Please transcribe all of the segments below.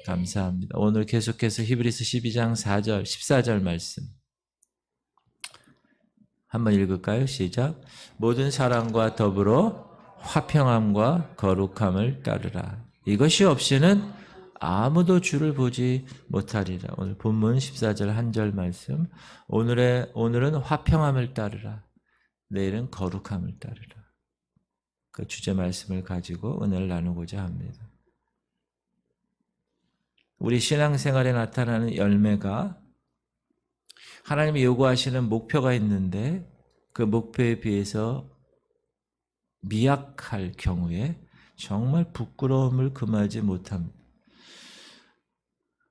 감사합니다. 오늘 계속해서 히브리서 12장 4절, 14절 말씀 한번 읽을까요? 시작. 모든 사랑과 더불어 화평함과 거룩함을 따르라. 이것이 없이는 아무도 주를 보지 못하리라. 오늘 본문 14절 한 절 말씀. 오늘은 화평함을 따르라. 내일은 거룩함을 따르라. 그 주제 말씀을 가지고 은혜를 나누고자 합니다. 우리 신앙생활에 나타나는 열매가 하나님이 요구하시는 목표가 있는데 그 목표에 비해서 미약할 경우에 정말 부끄러움을 금하지 못합니다.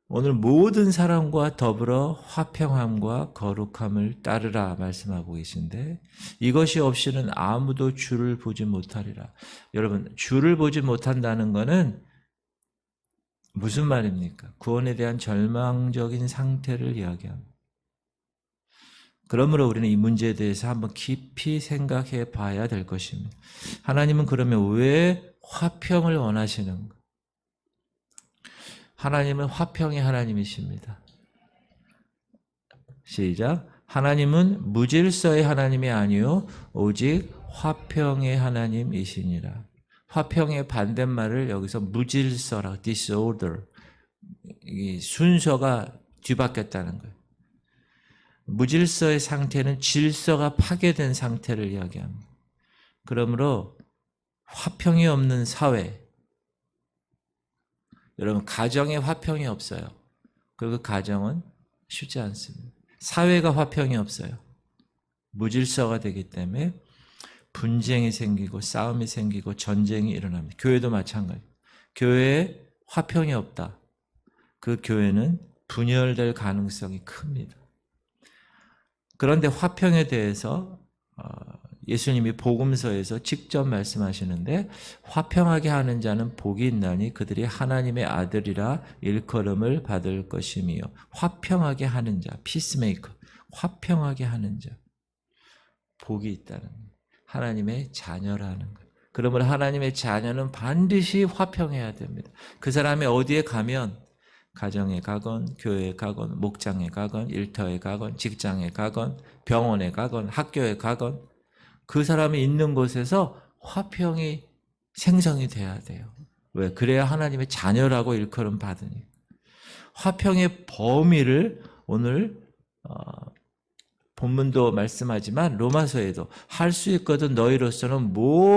오늘 모든 사람과 더불어 화평함과 거룩함을 따르라 말씀하고 계신데 이것이 없이는 아무도 주를 보지 못하리라. 여러분, 주를 보지 못한다는 것은 무슨 말입니까? 구원에 대한 절망적인 상태를 이야기합니다. 그러므로 우리는 이 문제에 대해서 한번 깊이 생각해 봐야 될 것입니다. 하나님은 그러면 왜 화평을 원하시는가? 하나님은 화평의 하나님이십니다. 시작. 하나님은 무질서의 하나님이 아니요 오직 화평의 하나님이시니라. 화평의 반대말을 여기서 무질서라, disorder, 이 순서가 뒤바뀌었다는 거예요. 무질서의 상태는 질서가 파괴된 상태를 이야기합니다. 그러므로 화평이 없는 사회, 여러분 가정에 화평이 없어요. 그리고 가정은 쉽지 않습니다. 사회가 화평이 없어요. 무질서가 되기 때문에 분쟁이 생기고 싸움이 생기고 전쟁이 일어납니다. 교회도 마찬가지. 교회에 화평이 없다. 그 교회는 분열될 가능성이 큽니다. 그런데 화평에 대해서 예수님이 복음서에서 직접 말씀하시는데 화평하게 하는 자는 복이 있나니 그들이 하나님의 아들이라 일컬음을 받을 것이며 화평하게 하는 자, 피스메이커, 화평하게 하는 자, 복이 있다는 거예요. 하나님의 자녀라는 거예요. 그러므로 하나님의 자녀는 반드시 화평해야 됩니다. 그 사람이 어디에 가면 가정에 가건, 교회에 가건, 목장에 가건, 일터에 가건, 직장에 가건, 병원에 가건, 학교에 가건 그 사람이 있는 곳에서 화평이 생성이 돼야 돼요. 왜? 그래야 하나님의 자녀라고 일컬음 받으니. 화평의 범위를 오늘 본문도 말씀하지만 로마서에도 할 수 있거든 너희로서는 모든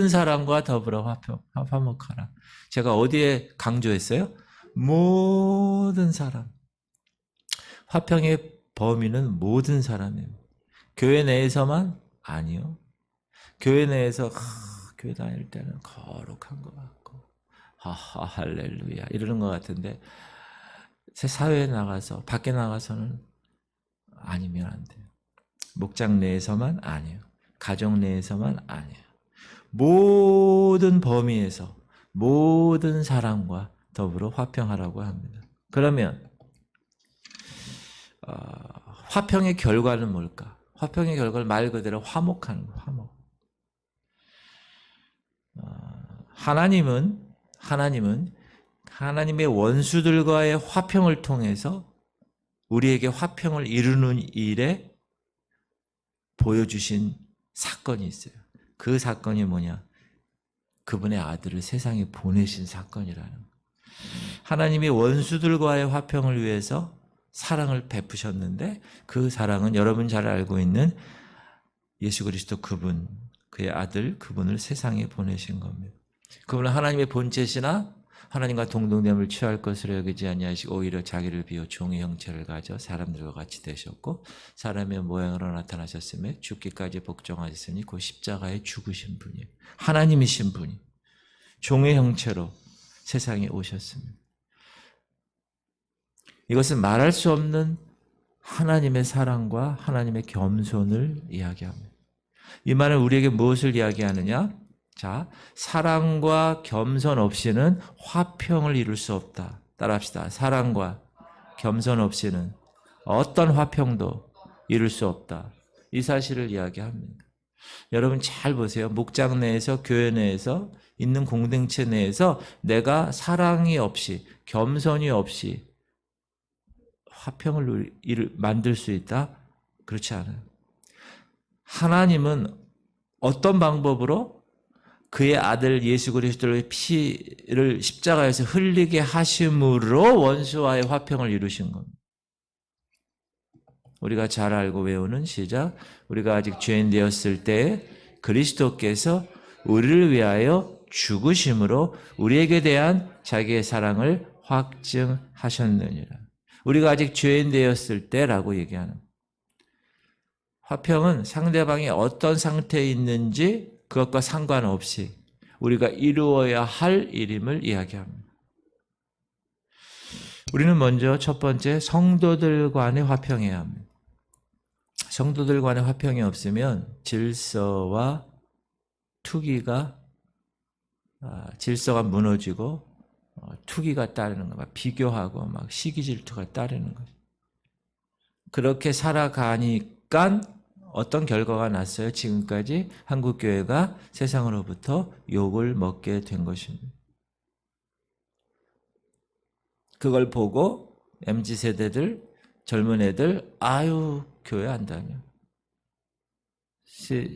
사람과 더불어 화목하라. 제가 어디에 강조했어요? 모든 사람. 화평의 범위는 모든 사람입니다. 교회 내에서만? 아니요. 교회 내에서 교회 다닐 때는 거룩한 것 같고 할렐루야 이러는 것 같은데 사회에 나가서 밖에 나가서는 아니면 안 돼요. 목장 내에서만? 아니에요. 가정 내에서만? 아니에요. 모든 범위에서 모든 사람과 더불어 화평하라고 합니다. 그러면 화평의 결과는 뭘까? 화평의 결과를 말 그대로 화목하는 거예요. 화목. 하나님은 하나님의 원수들과의 화평을 통해서 우리에게 화평을 이루는 일에 보여주신 사건이 있어요. 그 사건이 뭐냐? 그분의 아들을 세상에 보내신 사건이라는 거예요. 하나님이 원수들과의 화평을 위해서 사랑을 베푸셨는데 그 사랑은 여러분 잘 알고 있는 예수 그리스도 그분, 그의 아들 그분을 세상에 보내신 겁니다. 그분은 하나님의 본체시나 하나님과 동등됨을 취할 것으로 여기지 아니하시고 오히려 자기를 비워 종의 형체를 가져 사람들과 같이 되셨고 사람의 모양으로 나타나셨으며 죽기까지 복종하셨으니 그 십자가에 죽으신 분이에요. 하나님이신 분이 종의 형체로 세상에 오셨습니다. 이것은 말할 수 없는 하나님의 사랑과 하나님의 겸손을 이야기합니다. 이 말은 우리에게 무엇을 이야기하느냐? 자, 사랑과 겸손 없이는 화평을 이룰 수 없다. 따라합시다. 사랑과 겸손 없이는 어떤 화평도 이룰 수 없다. 이 사실을 이야기합니다. 여러분 잘 보세요. 목장 내에서 교회 내에서 있는 공동체 내에서 내가 사랑이 없이 겸손이 없이 화평을 만들 수 있다? 그렇지 않아요. 하나님은 어떤 방법으로 그의 아들 예수 그리스도의 피를 십자가에서 흘리게 하심으로 원수와의 화평을 이루신 겁니다. 우리가 잘 알고 외우는 시작. 우리가 아직 죄인 되었을 때 그리스도께서 우리를 위하여 죽으심으로 우리에게 대한 자기의 사랑을 확증하셨느니라. 우리가 아직 죄인 되었을 때라고 얘기하는 거예요. 화평은 상대방이 어떤 상태에 있는지 그것과 상관없이 우리가 이루어야 할 일임을 이야기합니다. 우리는 먼저 첫 번째 성도들 간의 화평해야 합니다. 성도들 간의 화평이 없으면 질서가 무너지고 투기가 따르는 거, 막 비교하고 막 시기 질투가 따르는 거죠. 그렇게 살아가니까 어떤 결과가 났어요? 지금까지 한국교회가 세상으로부터 욕을 먹게 된 것입니다. 그걸 보고 MZ세대들, 젊은 애들, 아유, 교회 안 다녀.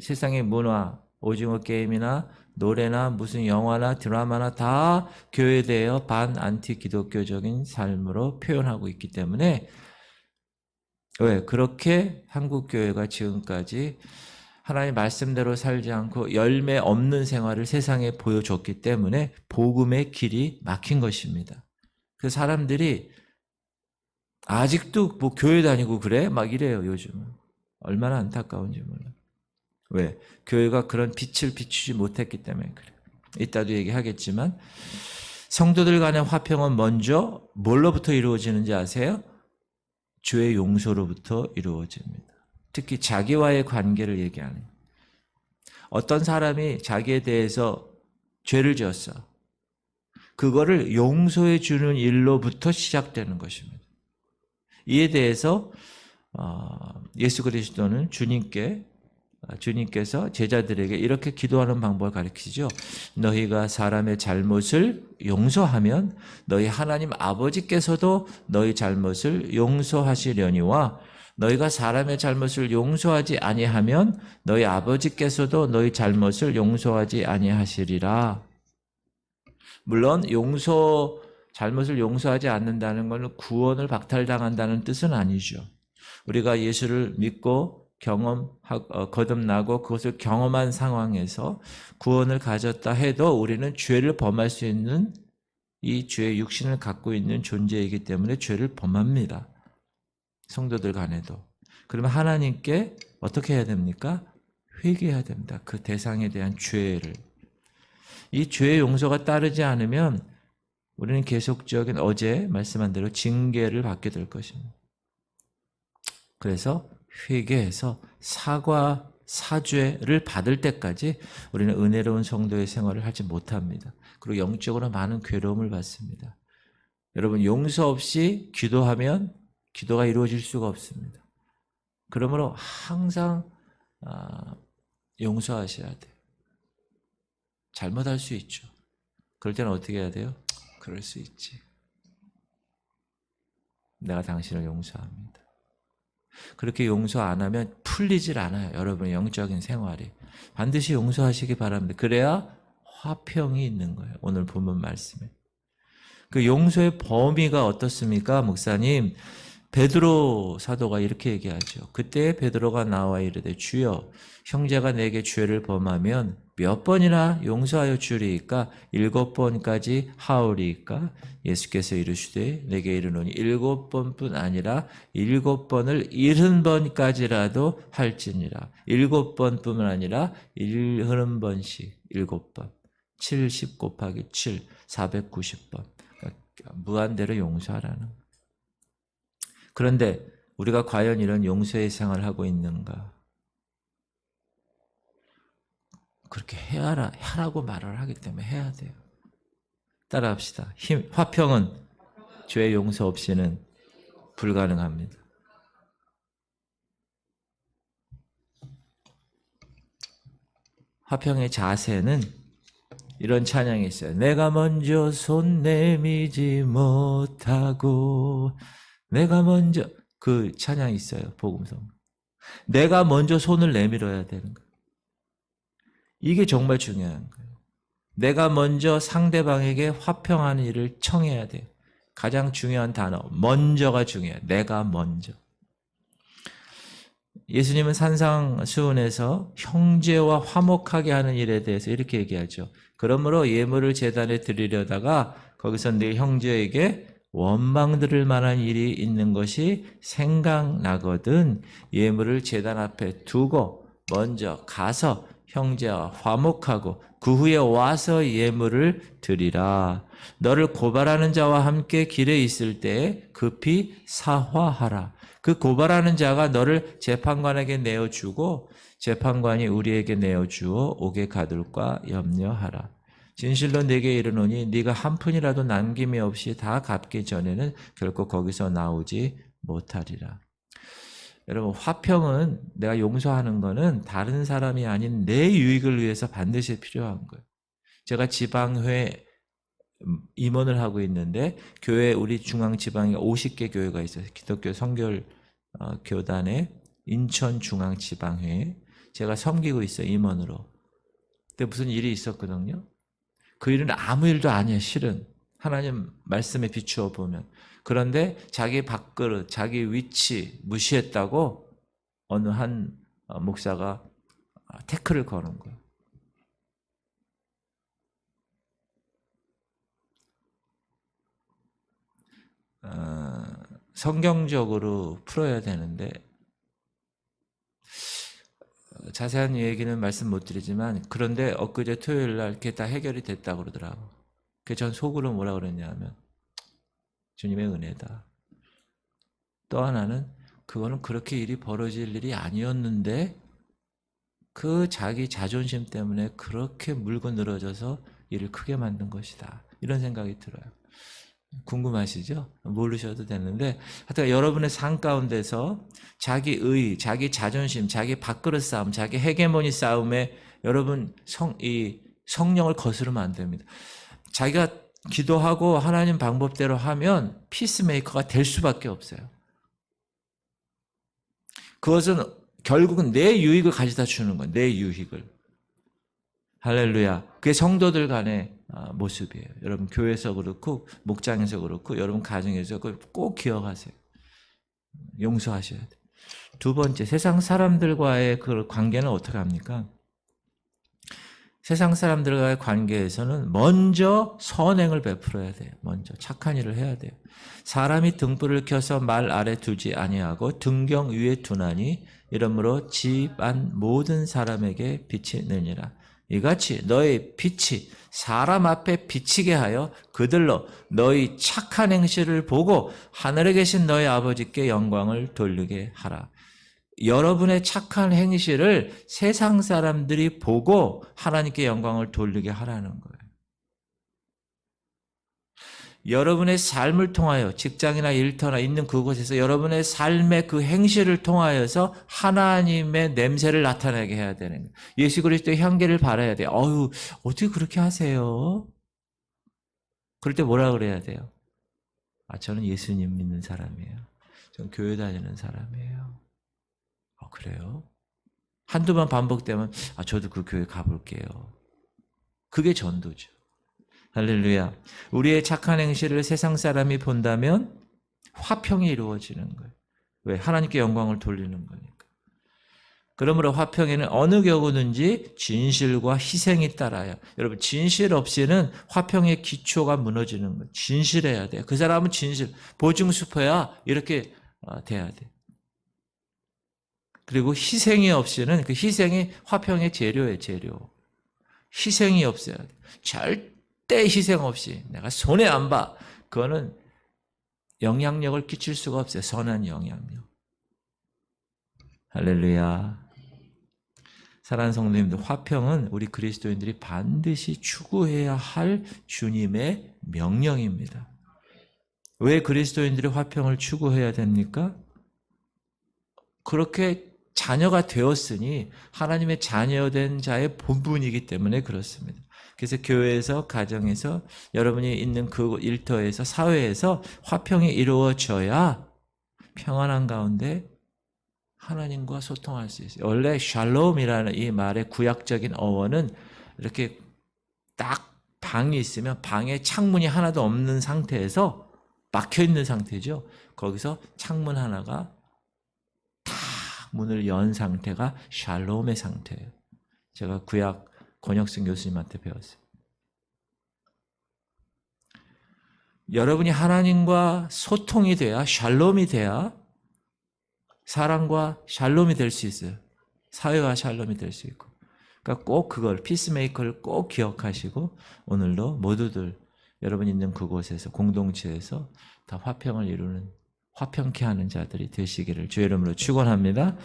세상의 문화, 오징어 게임이나 노래나 무슨 영화나 드라마나 다 교회에 대해 반안티 기독교적인 삶으로 표현하고 있기 때문에 왜? 그렇게 한국교회가 지금까지 하나님의 말씀대로 살지 않고 열매 없는 생활을 세상에 보여줬기 때문에 복음의 길이 막힌 것입니다. 그 사람들이 아직도 뭐 교회 다니고 그래? 막 이래요, 요즘은. 얼마나 안타까운지 몰라요. 왜? 교회가 그런 빛을 비추지 못했기 때문에 그래요. 이따도 얘기하겠지만 성도들 간의 화평은 먼저 뭘로부터 이루어지는지 아세요? 죄의 용서로부터 이루어집니다. 특히 자기와의 관계를 얘기하는 거예요. 어떤 사람이 자기에 대해서 죄를 지었어. 그거를 용서해 주는 일로부터 시작되는 것입니다. 이에 대해서 예수 그리스도는 주님께서 제자들에게 이렇게 기도하는 방법을 가르치죠. 너희가 사람의 잘못을 용서하면 너희 하나님 아버지께서도 너희 잘못을 용서하시려니와 너희가 사람의 잘못을 용서하지 아니하면 너희 아버지께서도 너희 잘못을 용서하지 아니하시리라. 물론 잘못을 용서하지 않는다는 것은 구원을 박탈당한다는 뜻은 아니죠. 우리가 예수를 믿고 거듭나고 그것을 경험한 상황에서 구원을 가졌다 해도 우리는 죄를 범할 수 있는 이 죄의 육신을 갖고 있는 존재이기 때문에 죄를 범합니다. 성도들 간에도. 그러면 하나님께 어떻게 해야 됩니까? 회개해야 됩니다. 그 대상에 대한 죄를. 이 죄의 용서가 따르지 않으면 우리는 계속적인 어제 말씀한 대로 징계를 받게 될 것입니다. 그래서 회개해서 사죄를 받을 때까지 우리는 은혜로운 성도의 생활을 하지 못합니다. 그리고 영적으로 많은 괴로움을 받습니다. 여러분, 용서 없이 기도하면 기도가 이루어질 수가 없습니다. 그러므로 항상 용서하셔야 돼요. 잘못할 수 있죠. 그럴 때는 어떻게 해야 돼요? 그럴 수 있지. 내가 당신을 용서합니다. 그렇게 용서 안 하면 풀리질 않아요. 여러분의 영적인 생활이. 반드시 용서하시기 바랍니다. 그래야 화평이 있는 거예요. 오늘 본문 말씀에. 그 용서의 범위가 어떻습니까? 목사님, 베드로 사도가 이렇게 얘기하죠. 그때 베드로가 나와 이르되 주여 형제가 내게 죄를 범하면 몇 번이나 용서하여 주리이까? 7번까지 하오리이까? 예수께서 이르시되 내게 이르노니 7번뿐 아니라 7번을 70번까지라도 할지니라. 7번뿐만 아니라 70번씩 7번. 70 곱하기 7, 490번. 그러니까 무한대로 용서하라는 거예요. 그런데 우리가 과연 이런 용서의 생활을 하고 있는가? 그렇게 하라고 말을 하기 때문에 해야 돼요. 따라합시다. 화평은 죄 용서 없이는 불가능합니다. 화평의 자세는 이런 찬양이 있어요. 내가 먼저 손 내미지 못하고 내가 먼저 그 찬양이 있어요. 복음성. 내가 먼저 손을 내밀어야 되는 거예요. 이게 정말 중요한 거예요. 내가 먼저 상대방에게 화평하는 일을 청해야 돼요. 가장 중요한 단어, 먼저가 중요해요. 내가 먼저. 예수님은 산상수훈에서 형제와 화목하게 하는 일에 대해서 이렇게 얘기하죠. 그러므로 예물을 제단에 드리려다가 거기서 네 형제에게 원망 들을 만한 일이 있는 것이 생각나거든 예물을 제단 앞에 두고 먼저 가서 형제와 화목하고 그 후에 와서 예물을 드리라. 너를 고발하는 자와 함께 길에 있을 때에 급히 사화하라. 그 고발하는 자가 너를 재판관에게 내어주고 재판관이 우리에게 내어주어 옥에 가둘까 염려하라. 진실로 내게 이르노니 네가 한 푼이라도 남김이 없이 다 갚기 전에는 결코 거기서 나오지 못하리라. 여러분, 화평은 내가 용서하는 거는 다른 사람이 아닌 내 유익을 위해서 반드시 필요한 거예요. 제가 지방회 임원을 하고 있는데 교회 우리 중앙지방에 50개 교회가 있어요. 기독교 선결 교단의 인천중앙지방회에 제가 섬기고 있어요. 임원으로. 근데 무슨 일이 있었거든요. 그 일은 아무 일도 아니에요. 실은. 하나님 말씀에 비추어 보면. 그런데 자기 밥그릇, 자기 위치 무시했다고 어느 한 목사가 태클을 거는 거예요. 성경적으로 풀어야 되는데 자세한 얘기는 말씀 못 드리지만 그런데 엊그제 토요일 날 이렇게 다 해결이 됐다고 그러더라고. 그래서 전 속으로 뭐라 그랬냐면 주님의 은혜다. 또 하나는 그거는 그렇게 일이 벌어질 일이 아니었는데 그 자기 자존심 때문에 그렇게 물고 늘어져서 일을 크게 만든 것이다. 이런 생각이 들어요. 궁금하시죠? 모르셔도 되는데 하여튼 여러분의 삶 가운데서 자기 의, 자기 자존심, 자기 밥그릇 싸움, 자기 헤게모니 싸움에 여러분 성령을 거스르면 안 됩니다. 자기가 기도하고 하나님 방법대로 하면 피스메이커가 될 수밖에 없어요. 그것은 결국은 내 유익을 가져다 주는 거예요. 내 유익을. 할렐루야. 그게 성도들 간의 모습이에요. 여러분 교회에서 그렇고 목장에서 그렇고 여러분 가정에서 꼭 기억하세요. 용서하셔야 돼요. 두 번째, 세상 사람들과의 그 관계는 어떻게 합니까? 세상 사람들과의 관계에서는 먼저 선행을 베풀어야 돼요. 먼저 착한 일을 해야 돼요. 사람이 등불을 켜서 말 아래 두지 아니하고 등경 위에 두나니 이러므로 집안 모든 사람에게 빛이 느니라. 이같이 너의 빛이 사람 앞에 비치게 하여 그들로 너희 착한 행실을 보고 하늘에 계신 너희 아버지께 영광을 돌리게 하라. 여러분의 착한 행실을 세상 사람들이 보고 하나님께 영광을 돌리게 하라는 거예요. 여러분의 삶을 통하여 직장이나 일터나 있는 그곳에서 여러분의 삶의 그 행실을 통하여서 하나님의 냄새를 나타내게 해야 되는 거예요. 예수 그리스도의 향기를 발해야 돼요. 어떻게 그렇게 하세요? 그럴 때 뭐라 그래야 돼요? 저는 예수님 믿는 사람이에요. 저는 교회 다니는 사람이에요. 그래요? 한두 번 반복되면 저도 그 교회 가볼게요. 그게 전도죠. 할렐루야. 우리의 착한 행실을 세상 사람이 본다면 화평이 이루어지는 거예요. 왜? 하나님께 영광을 돌리는 거니까. 그러므로 화평에는 어느 경우든지 진실과 희생이 따라요. 여러분 진실 없이는 화평의 기초가 무너지는 거예요. 진실해야 돼요. 그 사람은 진실, 보증수표야 이렇게 돼야 돼요. 그리고 희생이 없이는 그 희생이 화평의 재료예요. 재료. 희생이 없어야 돼요. 절대 희생 없이 내가 손해 안 봐. 그거는 영향력을 끼칠 수가 없어요. 선한 영향력. 할렐루야. 사랑하는 성도님들, 화평은 우리 그리스도인들이 반드시 추구해야 할 주님의 명령입니다. 왜 그리스도인들이 화평을 추구해야 됩니까? 그렇게 자녀가 되었으니 하나님의 자녀된 자의 본분이기 때문에 그렇습니다. 그래서 교회에서, 가정에서, 여러분이 있는 그 일터에서, 사회에서 화평이 이루어져야 평안한 가운데 하나님과 소통할 수 있어요. 원래 샬롬이라는 이 말의 구약적인 어원은 이렇게 딱 방이 있으면 방에 창문이 하나도 없는 상태에서 막혀 있는 상태죠. 거기서 창문 하나가 다 문을 연 상태가 샬롬의 상태예요. 제가 구약 권혁승 교수님한테 배웠어요. 여러분이 하나님과 소통이 돼야, 샬롬이 돼야 사랑과 샬롬이 될 수 있어요. 사회와 샬롬이 될 수 있고. 그러니까 꼭 그걸, 피스메이커를 꼭 기억하시고 오늘도 모두들 여러분 있는 그곳에서, 공동체에서 다 화평을 이루는, 화평케 하는 자들이 되시기를 주의 이름으로 축원합니다.